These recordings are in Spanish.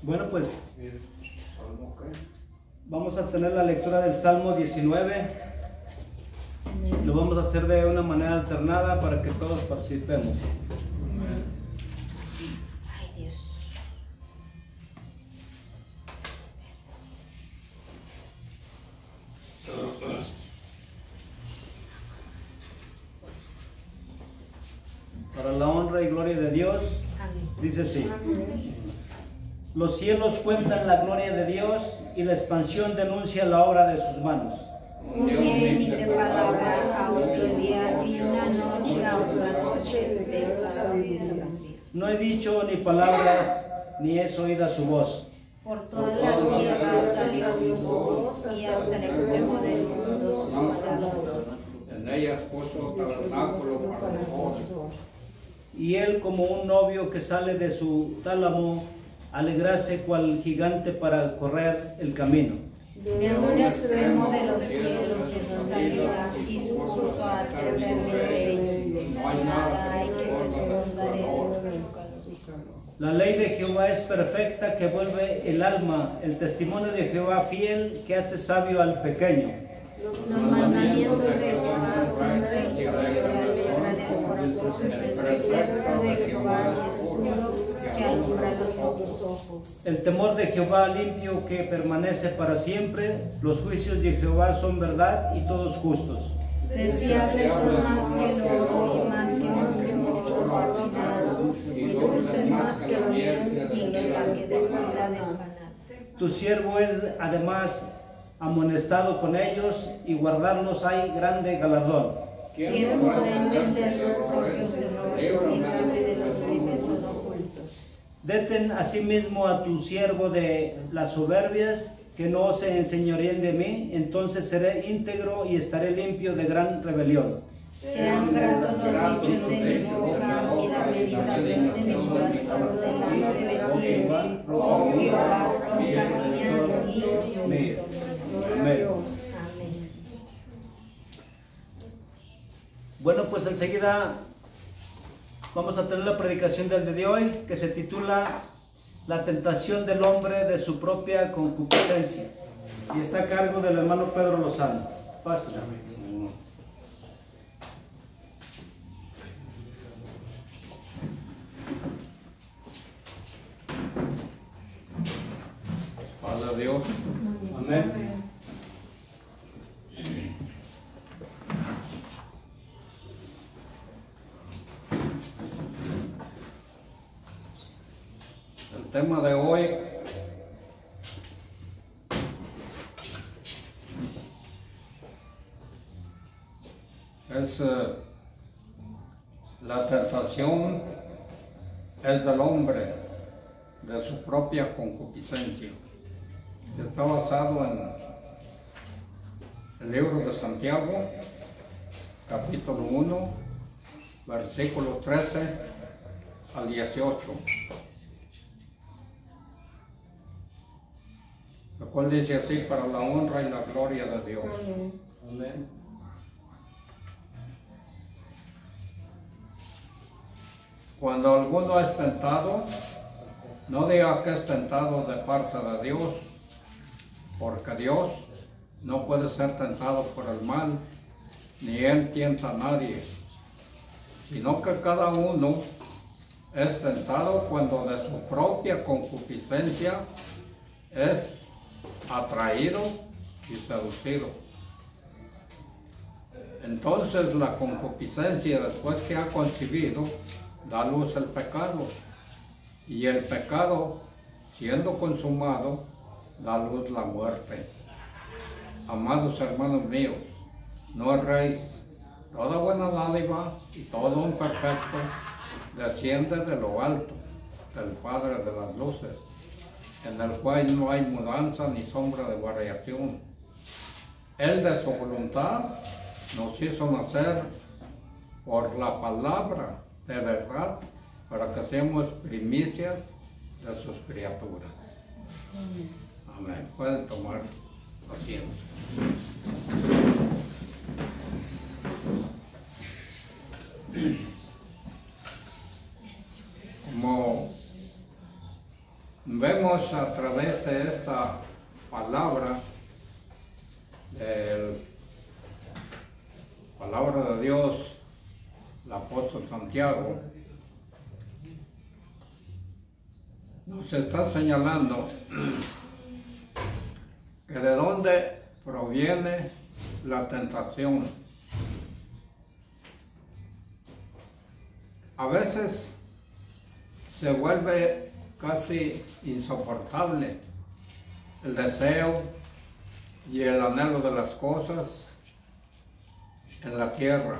Bueno, pues vamos a tener la lectura del Salmo 19. Lo vamos a hacer de una manera alternada para que todos participemos. Ay, Dios. Para la honra y gloria de Dios, Amén. dice así: los cielos cuentan la gloria de Dios y la expansión denuncia la obra de sus manos. Un día emite palabra a otro día y una noche a otra noche de No he dicho ni palabras, ni es oída su voz. Por toda la tierra salió su voz y hasta el extremo del mundo sus palabras. En ellas puso tabernáculo para nosotros. Y él, como un novio que sale de su tálamo, alegrase cual gigante para correr el camino. De un extremo de los cielos es su salida y su curso hasta el término de ellos. Nada hay que se esconda de él. La ley de Jehová es perfecta, que vuelve el alma. El testimonio de Jehová fiel, que hace sabio al pequeño. Los mandamientos de Jehová son rectos que alegran el corazón. El precepto de Jehová es puro, que alumbra los ojos. El temor de Jehová limpio, que permanece para siempre. Los juicios de Jehová son verdad y todos justos. Deseables son más que el oro y más que mucho refinado, y dulce más que la miel y que la que destila del panal. Tu siervo es además amonestado con ellos, y guardarlos hay grande galardón. ¿Quién comprende el terror por sus errores y libre de los vicios ocultos? Deten asimismo a tu siervo de las soberbias, que no se enseñoríen de mí, entonces seré íntegro y estaré limpio de gran rebelión. Sean gratos los dichos de mi boca y la meditación de mi corazón delante de ti, oh Jehová, roca mía y Dios mío. Amén. Amén. Bueno, pues enseguida vamos a tener la predicación del día de hoy, que se titula La tentación del hombre de su propia concupiscencia, y está a cargo del hermano Pedro Lozano. Pásale. Padre Dios, Amén. el tema de hoy es la tentación es del hombre de su propia concupiscencia. Está basado en el libro de Santiago, capítulo 1, versículo 13 al 18. Lo cual dice así: para la honra y la gloria de Dios. Amén. Cuando alguno es tentado, no diga que es tentado de parte de Dios, porque Dios no puede ser tentado por el mal, ni Él tienta a nadie, sino que cada uno es tentado cuando de su propia concupiscencia es atraído y seducido. Entonces la concupiscencia, después que ha concebido, da luz el pecado, y el pecado, siendo consumado, da luz la muerte. Amados hermanos míos, no erréis. Toda buena dádiva y todo don perfecto desciende de lo alto, del Padre de las luces, en el cual no hay mudanza ni sombra de variación. Él de su voluntad nos hizo nacer por la palabra de verdad, para que seamos primicias de sus criaturas. Amén. Pueden tomar asiento. Como vemos vemos a través de esta palabra, palabra de Dios, el apóstol Santiago, nos está señalando que de dónde proviene la tentación. A veces se vuelve casi insoportable el deseo y el anhelo de las cosas en la tierra.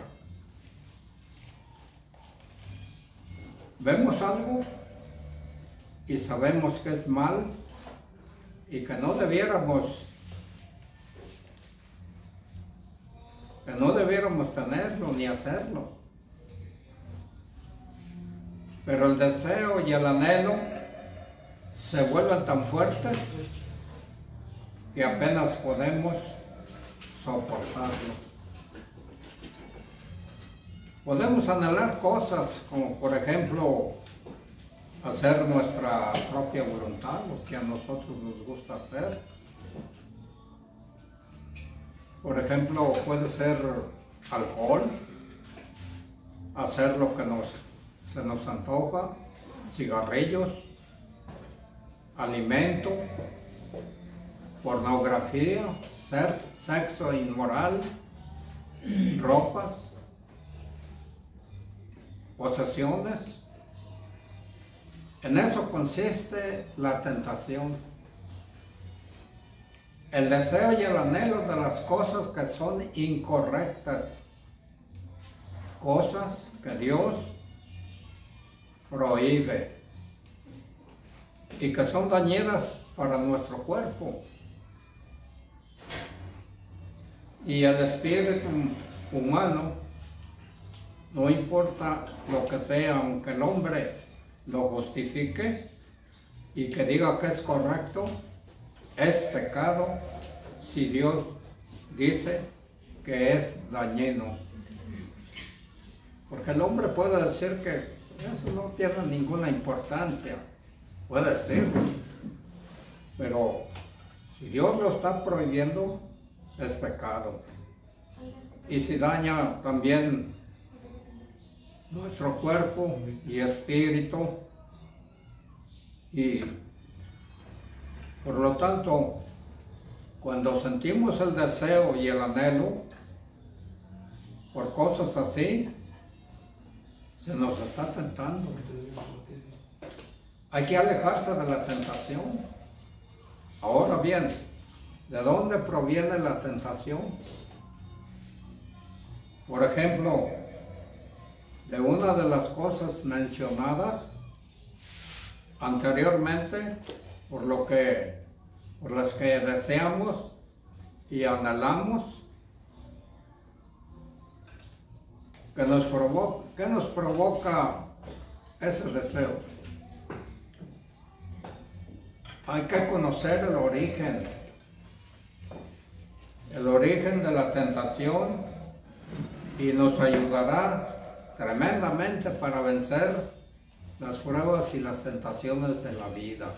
Vemos algo y sabemos que es mal y que no debiéramos tenerlo ni hacerlo. Pero el deseo y el anhelo se vuelven tan fuertes que apenas podemos soportarlo. Podemos anhelar cosas como, por ejemplo, hacer nuestra propia voluntad, lo que a nosotros nos gusta hacer. Por ejemplo, puede ser alcohol, hacer lo que se nos antoja, cigarrillos, alimento, pornografía, sexo inmoral, ropas, posesiones. En eso consiste la tentación. El deseo y el anhelo de las cosas que son incorrectas, cosas que Dios prohíbe y que son dañinas para nuestro cuerpo. Y el espíritu humano, no importa lo que sea, aunque el hombre lo justifique y que diga que es correcto, es pecado si Dios dice que es dañino. Porque el hombre puede decir que eso no tiene ninguna importancia, puede ser, pero si Dios lo está prohibiendo, es pecado. Y si daña también nuestro cuerpo y espíritu, y por lo tanto, cuando sentimos el deseo y el anhelo por cosas así, se nos está tentando. Hay que alejarse de la tentación. Ahora bien, ¿de dónde proviene la tentación? Por ejemplo, de una de las cosas mencionadas anteriormente, por las que deseamos y anhelamos, ¿qué nos provoca ese deseo? Hay que conocer el origen de la tentación, y nos ayudará tremendamente para vencer las pruebas y las tentaciones de la vida.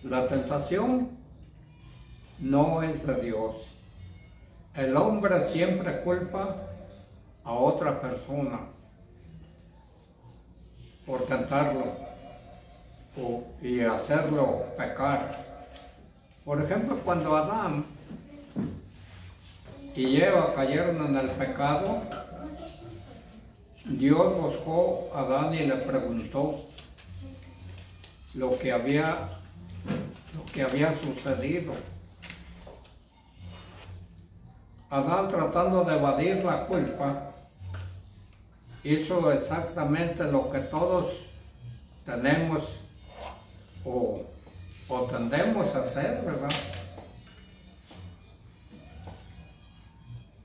La tentación no es de Dios. El hombre siempre culpa a otra persona por tentarlo y hacerlo pecar. Por ejemplo, cuando Adán y Eva cayeron en el pecado, Dios buscó a Adán y le preguntó lo que había sucedido. Adán, tratando de evadir la culpa, hizo exactamente lo que todos tenemos o tendemos a hacer, ¿verdad?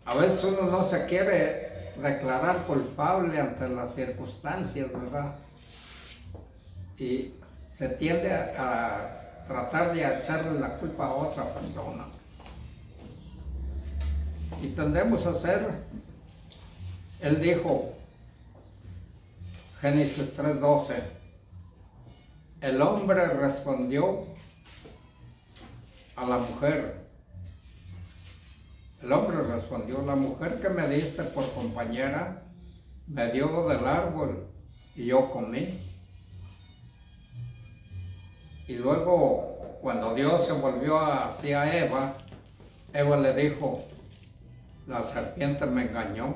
A veces uno no se quiere declarar culpable ante las circunstancias, ¿verdad? Y se tiende a tratar de echarle la culpa a otra persona. Y tendemos a hacer, él dijo, Génesis 3:12, el hombre respondió a la mujer. El hombre respondió, la mujer que me diste por compañera me dio del árbol y yo comí. Y luego, cuando Dios se volvió hacia Eva, Eva le dijo, la serpiente me engañó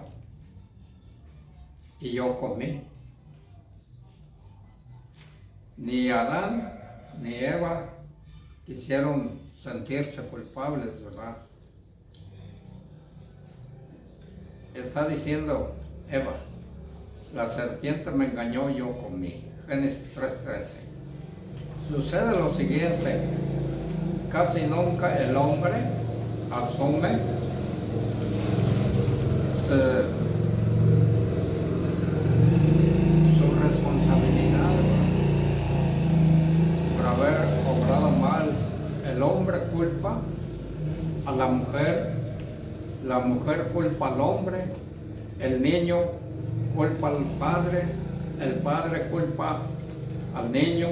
y yo comí. Ni Adán ni Eva quisieron sentirse culpables, ¿verdad? Está diciendo Eva, la serpiente me engañó y yo comí. Génesis 3:13. Sucede lo siguiente, casi nunca el hombre asume su responsabilidad por haber obrado mal. El hombre culpa a la mujer culpa al hombre, el niño culpa al padre, el padre culpa al niño,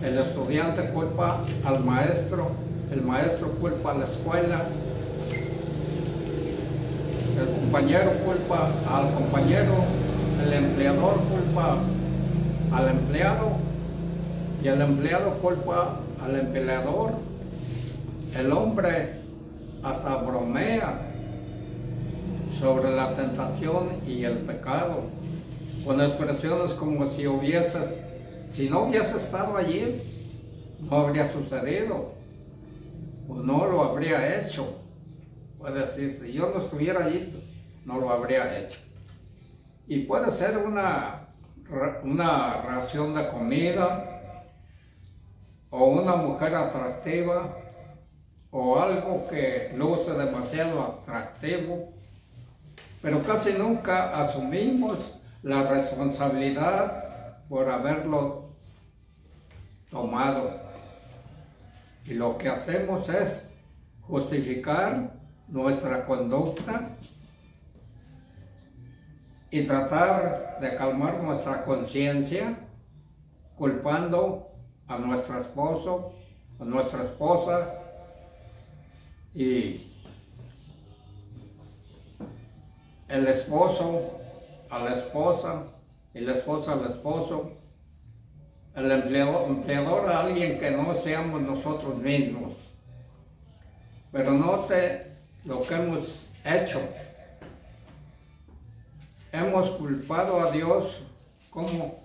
el estudiante culpa al maestro, el maestro culpa a la escuela, el compañero culpa al compañero, el empleador culpa al empleado y el empleado culpa al empleador. El hombre hasta bromea sobre la tentación y el pecado con expresiones como si no hubiese estado allí, no habría sucedido o no lo habría hecho. Puede decir, si yo no estuviera allí, no lo habría hecho. Y puede ser una ración de comida o una mujer atractiva o algo que luce demasiado atractivo, pero casi nunca asumimos la responsabilidad por haberlo tomado. Y lo que hacemos es justificar nuestra conducta y tratar de calmar nuestra conciencia culpando a nuestro esposo, a nuestra esposa y el esposo a la esposa y la esposa al esposo, el empleador a alguien que no seamos nosotros mismos. Pero note lo que hemos hecho. Hemos culpado a Dios como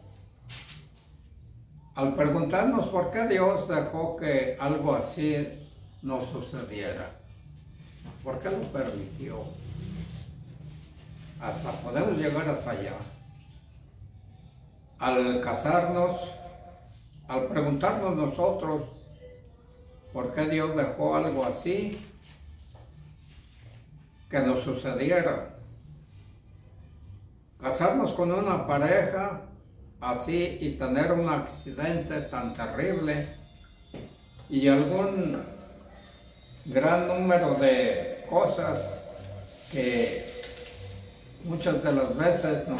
al preguntarnos por qué Dios dejó que algo así nos sucediera. ¿Por qué lo permitió? Hasta podemos llegar hasta allá. Al casarnos, al preguntarnos nosotros por qué Dios dejó algo así que nos sucediera. Casarnos con una pareja así y tener un accidente tan terrible y algún gran número de cosas que muchas de las veces nos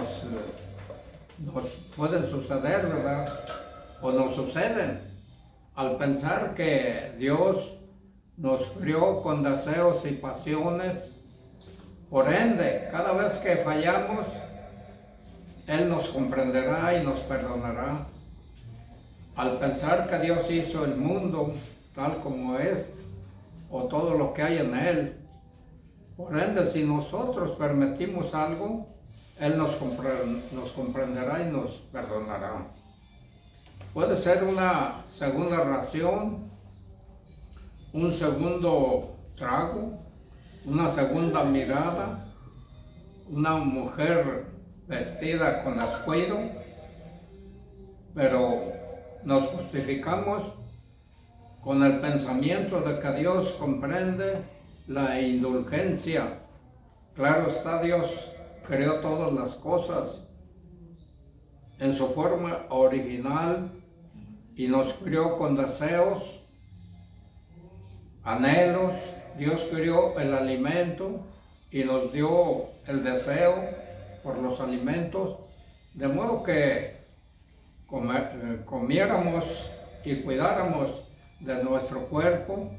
pueden suceder, ¿verdad? O nos suceden al pensar que Dios nos crió con deseos y pasiones. Por ende, cada vez que fallamos, Él nos comprenderá y nos perdonará. Al pensar que Dios hizo el mundo tal como es, o todo lo que hay en Él, por ende, si nosotros permitimos algo, Él nos comprenderá y nos perdonará. Puede ser una segunda ración, un segundo trago, una segunda mirada, una mujer vestida con descuido, pero nos justificamos con el pensamiento de que Dios comprende la indulgencia. Claro está, Dios creó todas las cosas en su forma original y nos crió con deseos, anhelos. Dios crió el alimento y nos dio el deseo por los alimentos, de modo que comiéramos y cuidáramos de nuestro cuerpo.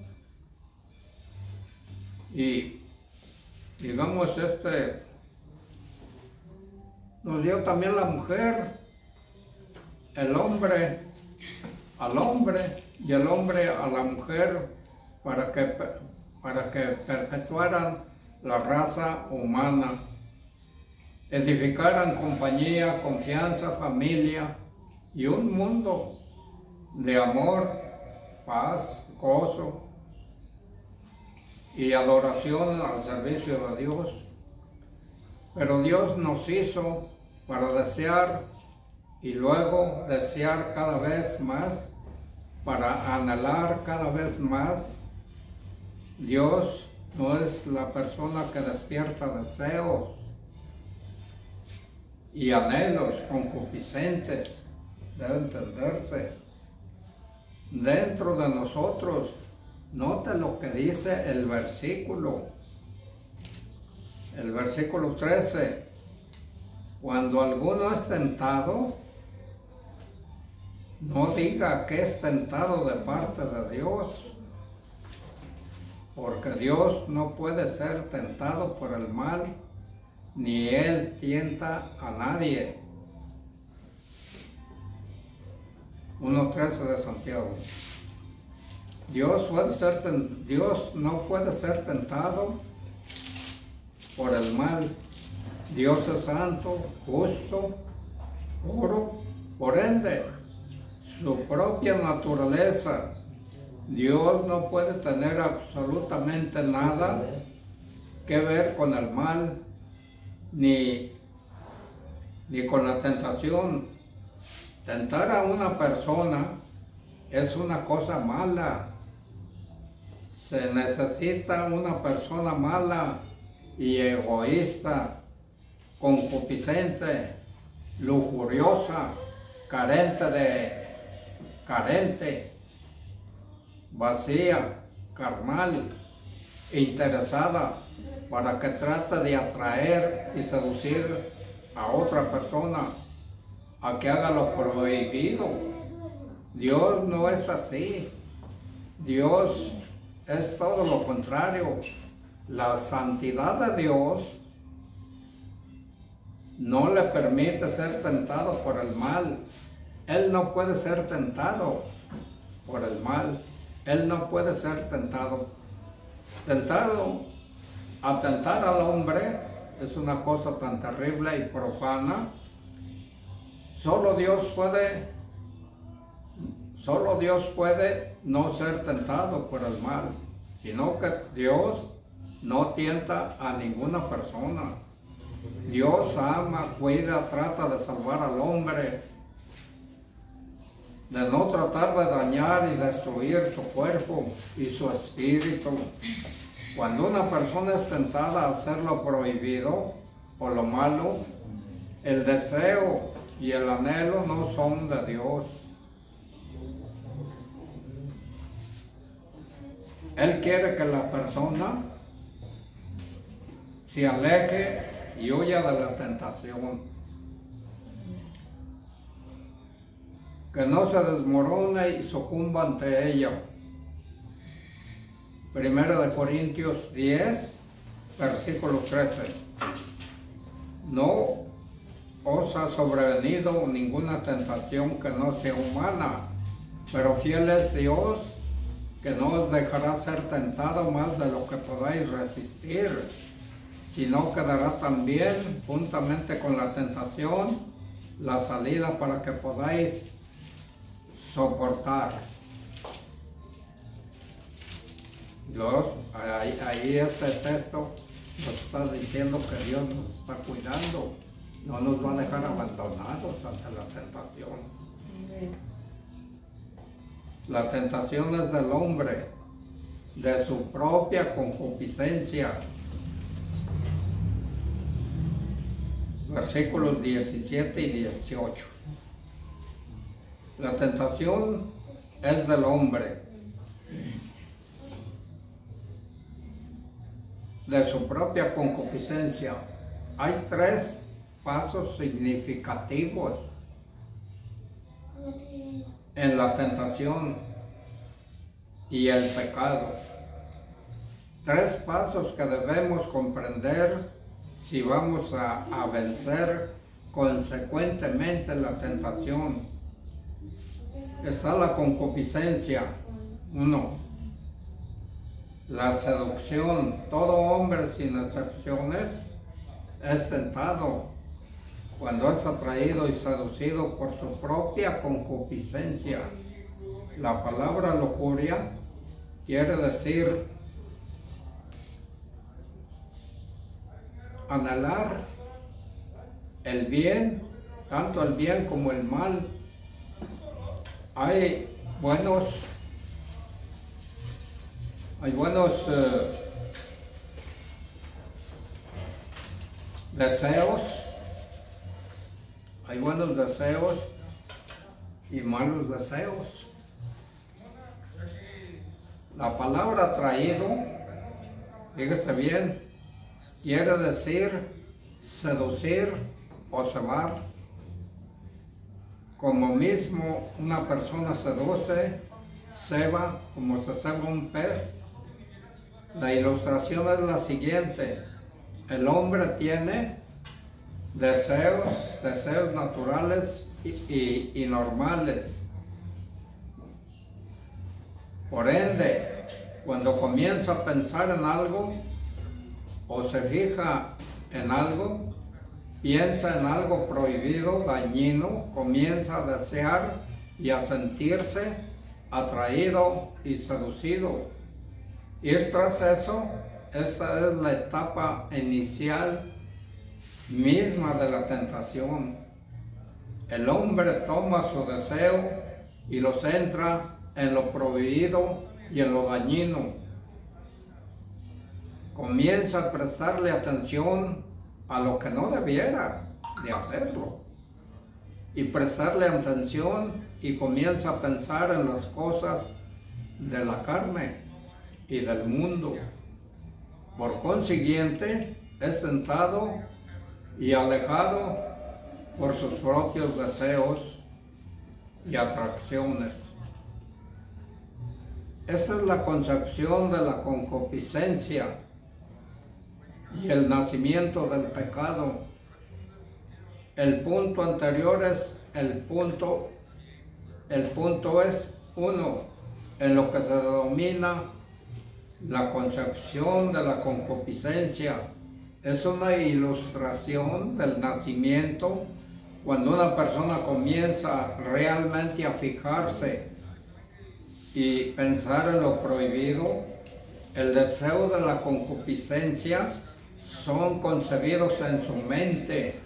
Y digamos, nos dio también la mujer, el hombre al hombre y el hombre a la mujer para que perpetuaran la raza humana, edificaran compañía, confianza, familia y un mundo de amor, paz, gozo y adoración al servicio de Dios. Pero Dios nos hizo para desear y luego desear cada vez más, para anhelar cada vez más. Dios no es la persona que despierta deseos y anhelos concupiscentes, debe entenderse. Dentro de nosotros, note lo que dice el versículo 13. Cuando alguno es tentado, no diga que es tentado de parte de Dios, porque Dios no puede ser tentado por el mal, ni Él tienta a nadie. 1:13 de Santiago. Dios no puede ser tentado por el mal. Dios es santo, justo, puro. Por ende, su propia naturaleza, Dios no puede tener absolutamente nada que ver con el mal, ni con la tentación. Tentar a una persona es una cosa mala. Se necesita una persona mala y egoísta, concupiscente, lujuriosa, carente, vacía, carnal, interesada, para que trate de atraer y seducir a otra persona a que haga lo prohibido. Dios no es así. Dios es todo lo contrario. La santidad de Dios no le permite ser tentado por el mal. Él no puede ser tentado por el mal. Él no puede ser tentado. Atentar al hombre es una cosa tan terrible y profana. Solo Dios puede no ser tentado por el mal, sino que Dios no tienta a ninguna persona. Dios ama, cuida, trata de salvar al hombre, de no tratar de dañar y destruir su cuerpo y su espíritu. Cuando una persona es tentada a hacer lo prohibido o lo malo, el deseo y el anhelo no son de Dios. Él quiere que la persona se aleje y huya de la tentación, que no se desmorone y sucumba ante ella. 1 Corintios 10, versículo 13. No os ha sobrevenido ninguna tentación que no sea humana, pero fiel es Dios, que no os dejará ser tentado más de lo que podáis resistir, sino que dará también, juntamente con la tentación, la salida para que podáis soportar. Dios, ahí este texto nos está diciendo que Dios nos está cuidando, no nos va a dejar abandonados ante la tentación. La tentación es del hombre, de su propia concupiscencia. Versículos 17 y 18. La tentación es del hombre, de su propia concupiscencia. Hay 3 pasos significativos en la tentación y el pecado. 3 pasos que debemos comprender si vamos a vencer consecuentemente la tentación. Está la concupiscencia. 1. La seducción. Todo hombre sin excepciones es tentado cuando es atraído y seducido por su propia concupiscencia. La palabra lujuria quiere decir anhelar el bien, tanto el bien como el mal. Hay buenos deseos, hay buenos deseos y malos deseos. La palabra atraído, fíjese bien, quiere decir seducir o cebar. Como mismo una persona seduce, ceba, como se ceba un pez. La ilustración es la siguiente: el hombre tiene deseos naturales y normales. Por ende, cuando comienza a pensar en algo o se fija en algo, piensa en algo prohibido, dañino, comienza a desear y a sentirse atraído y seducido. Ir tras eso, esta es la etapa inicial misma de la tentación. El hombre toma su deseo y lo centra en lo prohibido y en lo dañino. Comienza a prestarle atención a lo que no debiera de hacerlo, y prestarle atención, y comienza a pensar en las cosas de la carne y del mundo. Por consiguiente, es tentado y alejado por sus propios deseos y atracciones. Esta es la concepción de la concupiscencia y el nacimiento del pecado. El punto anterior es el punto es 1, en lo que se denomina la concepción de la concupiscencia. Es una ilustración del nacimiento, cuando una persona comienza realmente a fijarse y pensar en lo prohibido. El deseo de la concupiscencia son concebidos en su mente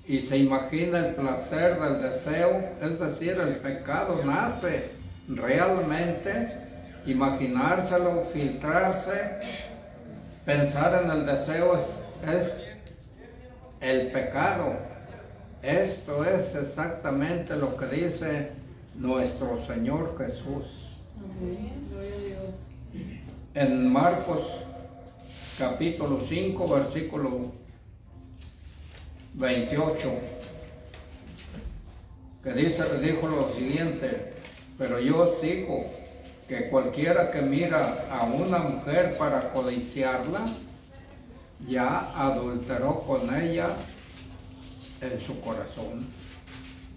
y se imagina el placer del deseo, es decir, el pecado nace realmente, imaginárselo, filtrarse, pensar en el deseo es el pecado. Esto es exactamente lo que dice nuestro Señor Jesús. En Marcos capítulo 5, versículo 28, que dijo lo siguiente: pero yo os digo que cualquiera que mira a una mujer para codiciarla, ya adulteró con ella en su corazón.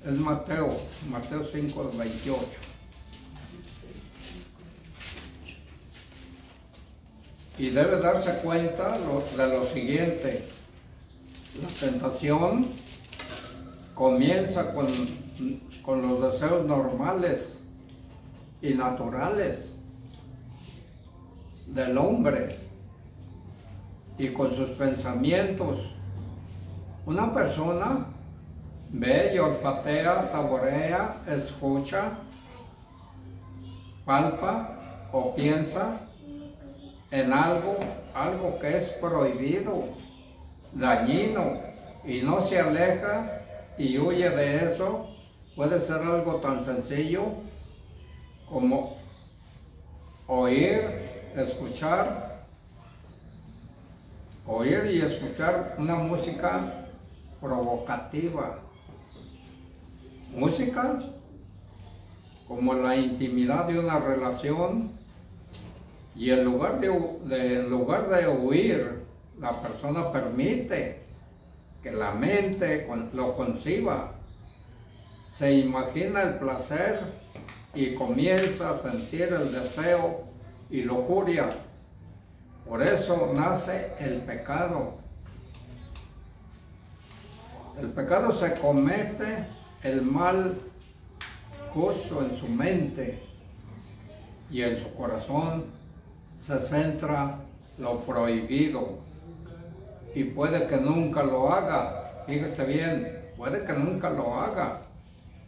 Es Mateo 5, 28. Y debe darse cuenta de lo siguiente: la tentación comienza con los deseos normales y naturales del hombre y con sus pensamientos. Una persona ve y olfatea, saborea, escucha, palpa o piensa en algo que es prohibido, dañino, y no se aleja y huye de eso. Puede ser algo tan sencillo como oír y escuchar una música provocativa, música como la intimidad de una relación, y en lugar de huir, la persona permite que la mente lo conciba, se imagina el placer y comienza a sentir el deseo y lujuria. Por eso nace el pecado. El pecado se comete el mal justo en su mente, y en su corazón se centra lo prohibido, y puede que nunca lo haga. Fíjese bien, puede que nunca lo haga,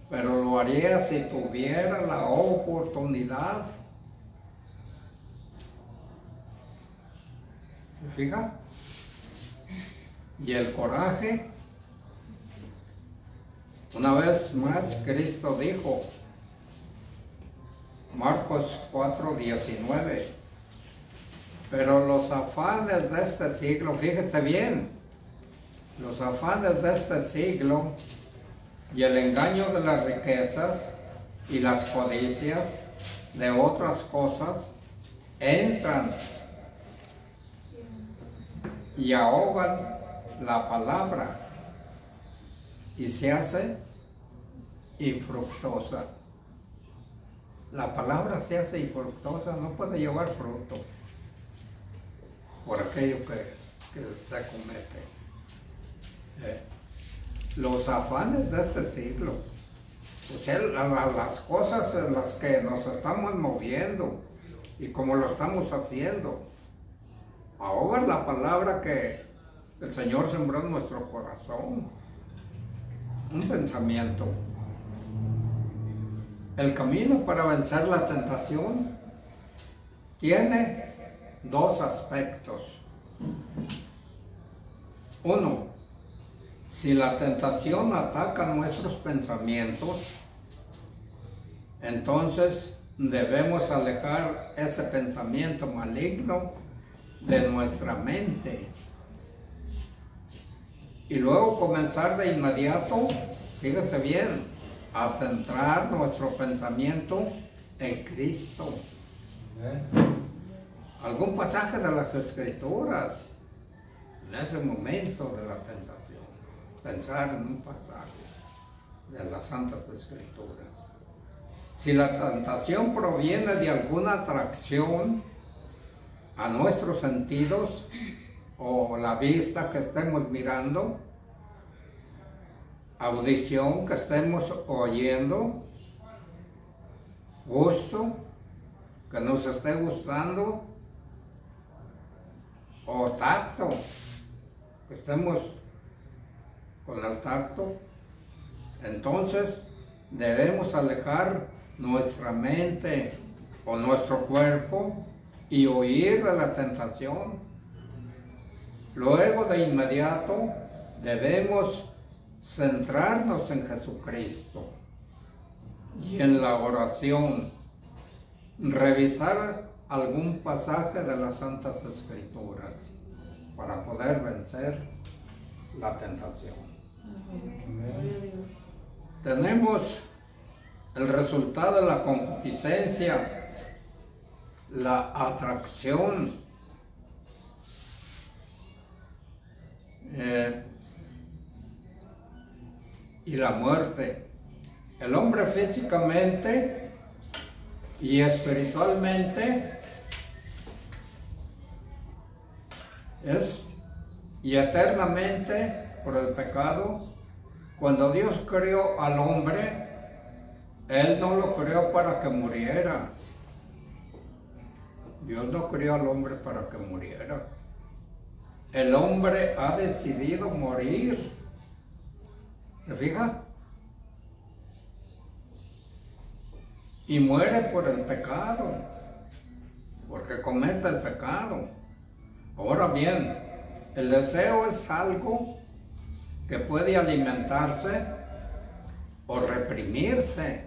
pero lo haría si tuviera la oportunidad. ¿Se fija? Y el coraje, una vez más Cristo dijo, Marcos 4:19, pero los afanes de este siglo, fíjese bien, los afanes de este siglo y el engaño de las riquezas y las codicias de otras cosas entran y ahogan la palabra y se hace infructuosa. La palabra se hace infructuosa, no puede llevar fruto por aquello que se comete. Los afanes de este siglo, o sea, las cosas en las que nos estamos moviendo y como lo estamos haciendo, ahogan la palabra que el Señor sembró en nuestro corazón. Un pensamiento. El camino para vencer la tentación tiene dos aspectos. Uno, si la tentación ataca nuestros pensamientos, entonces debemos alejar ese pensamiento maligno de nuestra mente. Y luego comenzar de inmediato, fíjese bien, a centrar nuestro pensamiento en Cristo. Algún pasaje de las Escrituras, en ese momento de la tentación, pensar en un pasaje de las Santas Escrituras. Si la tentación proviene de alguna atracción a nuestros sentidos, o la vista que estemos mirando, audición que estemos oyendo, gusto que nos esté gustando, o tacto que estemos con el tacto, entonces debemos alejar nuestra mente o nuestro cuerpo y huir de la tentación. Luego de inmediato debemos centrarnos en Jesucristo y en la oración, revisar algún pasaje de las Santas Escrituras para poder vencer la tentación. Tenemos el resultado de la concupiscencia, la atracción, y la muerte. El hombre físicamente y espiritualmente y eternamente por el pecado. Cuando Dios creó al hombre, Él no lo creó para que muriera. Dios no creó al hombre para que muriera. El hombre ha decidido morir. ¿Se fija? Y muere por el pecado, porque comete el pecado. Ahora bien, el deseo es algo que puede alimentarse o reprimirse.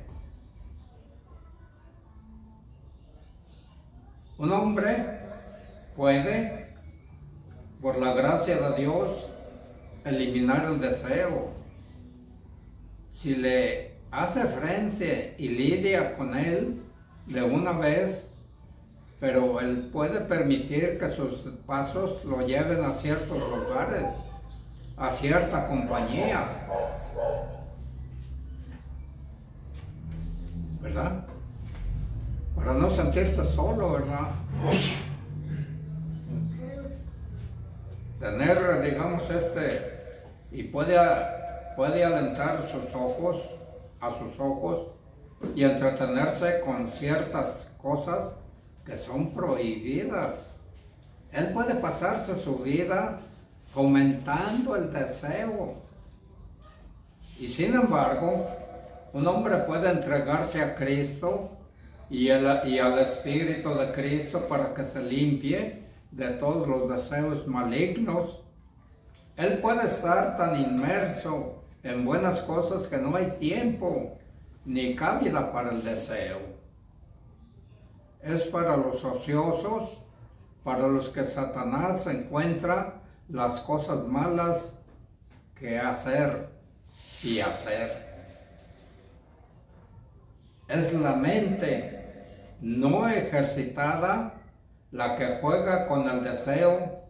Un hombre puede, por la gracia de Dios, eliminar el deseo si le hace frente y lidia con él de una vez, pero él puede permitir que sus pasos lo lleven a ciertos lugares, a cierta compañía, ¿verdad? Para no sentirse solo, ¿verdad? Tener, digamos, y puede alentar sus ojos, a sus ojos, y entretenerse con ciertas cosas que son prohibidas. Él puede pasarse su vida fomentando el deseo. Y sin embargo, un hombre puede entregarse a Cristo y al Espíritu de Cristo para que se limpie de todos los deseos malignos. Él puede estar tan inmerso en buenas cosas que no hay tiempo ni cabida para el deseo. Es para los ociosos, para los que Satanás encuentra las cosas malas que hacer y hacer. Es la mente no ejercitada la que juega con el deseo.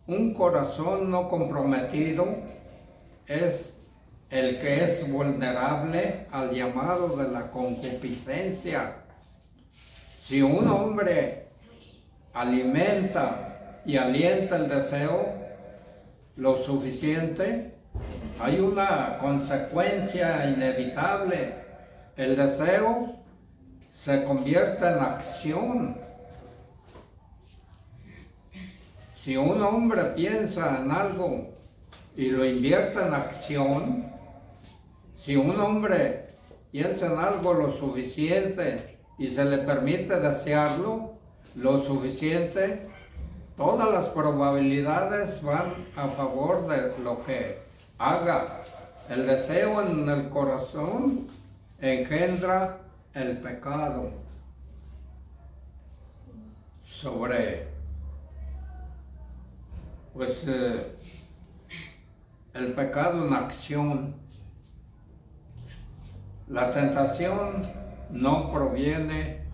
Un corazón no comprometido es el que es vulnerable al llamado de la concupiscencia. Si un hombre alimenta y alienta el deseo lo suficiente, hay una consecuencia inevitable. El deseo se convierte en acción. Si un hombre piensa en algo y lo invierte en acción, si un hombre piensa en algo lo suficiente y se le permite desearlo lo suficiente, todas las probabilidades van a favor de lo que haga. El deseo en el corazón engendra el pecado. El pecado en acción. La tentación no proviene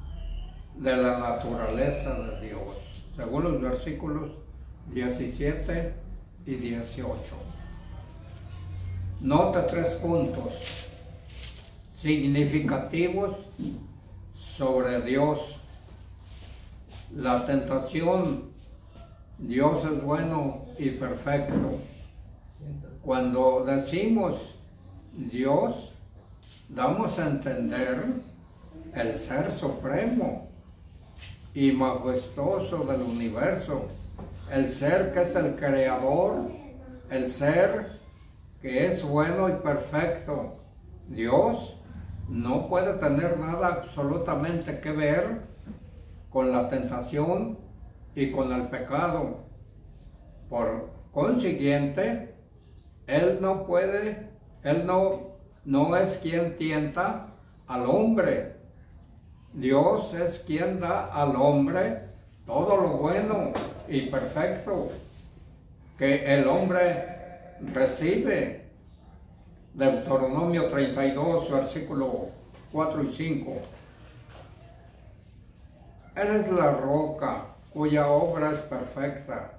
de la naturaleza de Dios, según los versículos 17 y 18. Nota 3 puntos significativos sobre Dios. La tentación, Dios es bueno y perfecto. Cuando decimos Dios, damos a entender el ser supremo y majestuoso del universo, el ser que es el creador, el ser que es bueno y perfecto. Dios no puede tener nada absolutamente que ver con la tentación y con el pecado. Por consiguiente, Él no es quien tienta al hombre. Dios es quien da al hombre todo lo bueno y perfecto que el hombre recibe. Deuteronomio 32, versículo 4 y 5. Él es la roca cuya obra es perfecta,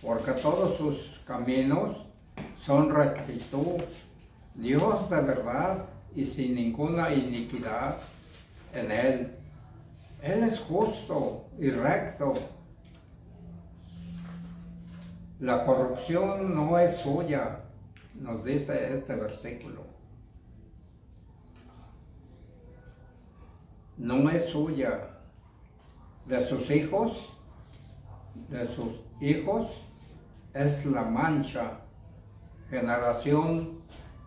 porque todos sus caminos son rectitud. Dios de verdad y sin ninguna iniquidad en Él. Él es justo y recto. La corrupción no es suya, nos dice este versículo. No es suya. De sus hijos es la mancha, generación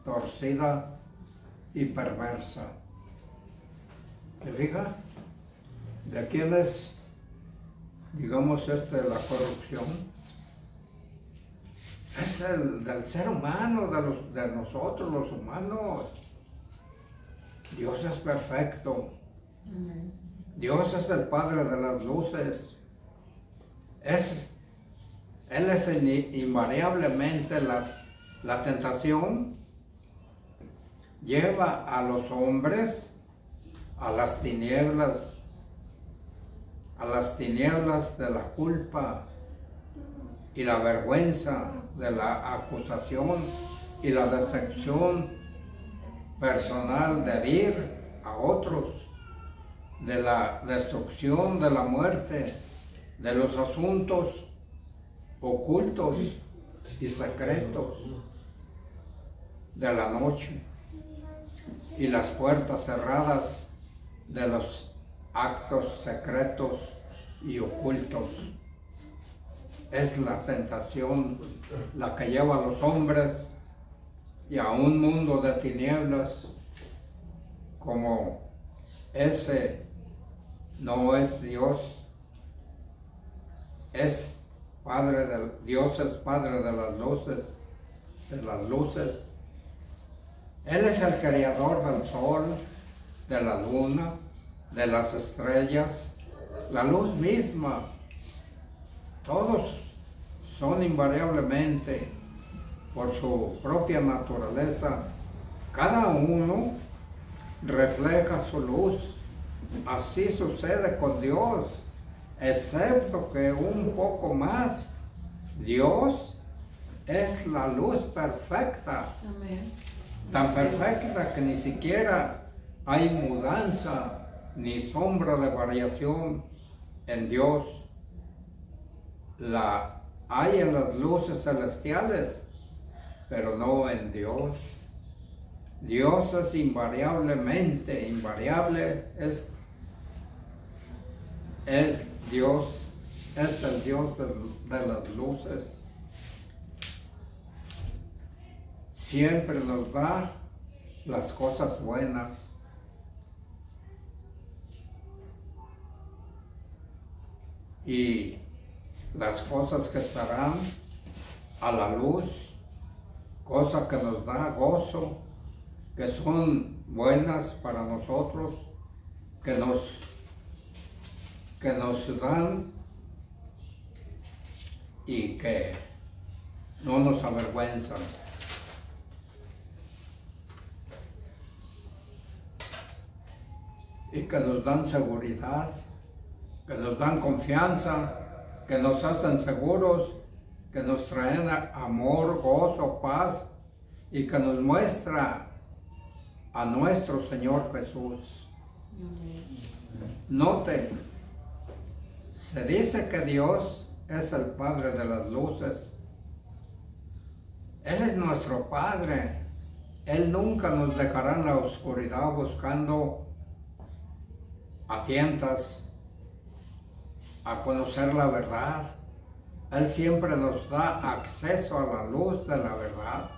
torcida y perversa. ¿Se fija? ¿De quién es, digamos, la corrupción? Es del ser humano, de nosotros los humanos. Dios es perfecto. Dios es el Padre de las luces. Él es invariablemente la tentación. lleva a los hombres a las tinieblas de la culpa y la vergüenza, de la acusación y la decepción personal de herir a otros, de la destrucción, de la muerte, de los asuntos ocultos y secretos de la noche y las puertas cerradas de los actos secretos y ocultos. Es la tentación la que lleva a los hombres y a un mundo de tinieblas, como ese no es Dios. Dios es Padre de las luces. Él es el creador del sol, de la luna, de las estrellas, la luz misma. Todos son invariablemente, por su propia naturaleza, cada uno refleja su luz. Así sucede con Dios, excepto que un poco más. Dios es la luz perfecta. Amén. Tan perfecta que ni siquiera hay mudanza ni sombra de variación en Dios. La hay en las luces celestiales, pero no en Dios. Dios es invariablemente, invariable, es Dios, es el Dios de las luces. Siempre nos da las cosas buenas. Y las cosas que estarán a la luz, cosa que nos da gozo, que son buenas para nosotros, que nos dan y que no nos avergüenzan. Y que nos dan seguridad, que nos dan confianza, que nos hacen seguros, que nos traen amor, gozo, paz, y que nos muestra a nuestro Señor Jesús. Note, se dice que Dios es el Padre de las luces. Él es nuestro Padre. Él nunca nos dejará en la oscuridad buscando a tientas a conocer la verdad. Él siempre nos da acceso a la luz de la verdad.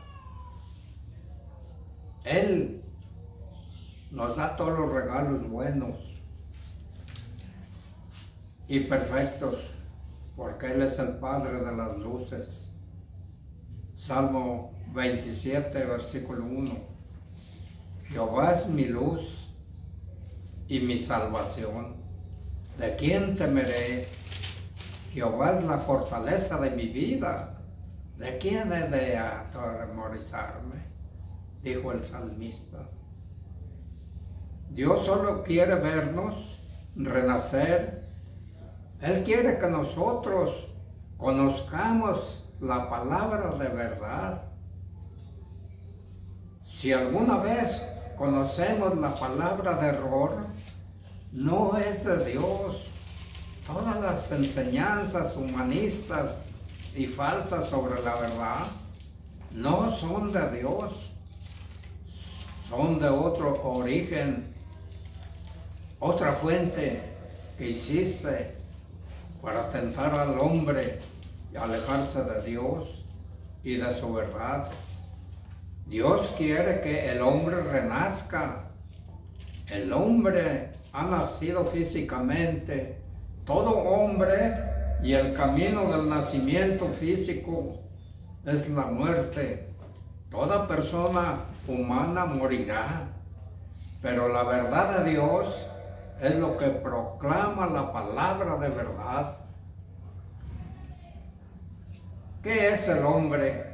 Él nos da todos los regalos buenos y perfectos, porque Él es el Padre de las luces. Salmo 27, versículo 1. Jehová es mi luz y mi salvación. ¿De quién temeré? Jehová es la fortaleza de mi vida. ¿De quién he de atemorizarme? Dijo el salmista. Dios solo quiere vernos renacer. Él quiere que nosotros conozcamos la palabra de verdad. Si alguna vez conocemos la palabra de error, no es de Dios. Todas las enseñanzas humanistas y falsas sobre la verdad no son de Dios. Son de otro origen, otra fuente que hiciste para tentar al hombre y alejarse de Dios y de su verdad. Dios quiere que el hombre renazca. El hombre ha nacido físicamente, todo hombre, y el camino del nacimiento físico es la muerte. Toda persona humana morirá, pero la verdad de Dios es lo que proclama la palabra de verdad. ¿Qué es el hombre?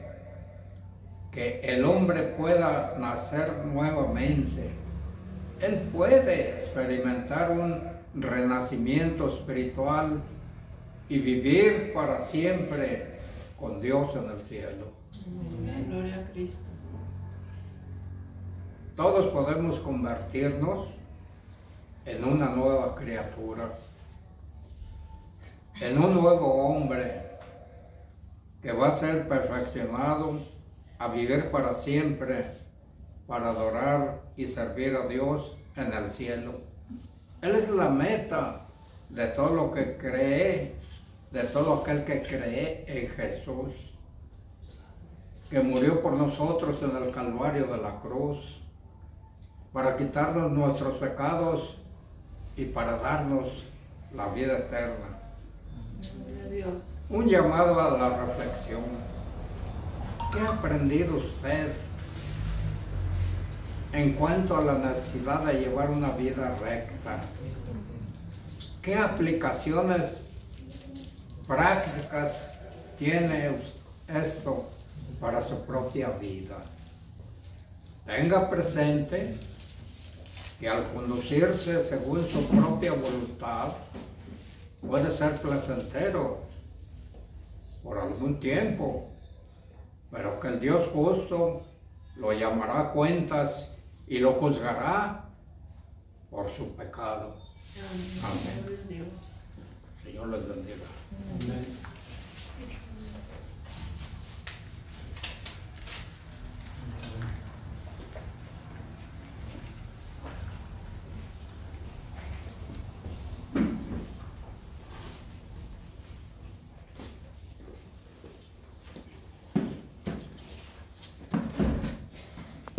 que el hombre pueda nacer nuevamente. Él puede experimentar un renacimiento espiritual y vivir para siempre con Dios en el cielo. Amén. Gloria a Cristo. Todos podemos convertirnos en una nueva criatura, en un nuevo hombre que va a ser perfeccionado a vivir para siempre, para adorar y servir a Dios en el cielo. Él es la meta de todo lo que cree, de todo aquel que cree en Jesús, que murió por nosotros en el Calvario de la cruz, para quitarnos nuestros pecados y para darnos la vida eterna. Gloria a Dios. Un llamado a la reflexión. ¿Qué ha aprendido usted en cuanto a la necesidad de llevar una vida recta? ¿Qué aplicaciones prácticas tiene esto para su propia vida? Tenga presente que al conducirse según su propia voluntad puede ser placentero por algún tiempo, pero que el Dios justo lo llamará a cuentas y lo juzgará por su pecado. Amén. Amén. Gloria a Dios. Señor les bendiga. Amén.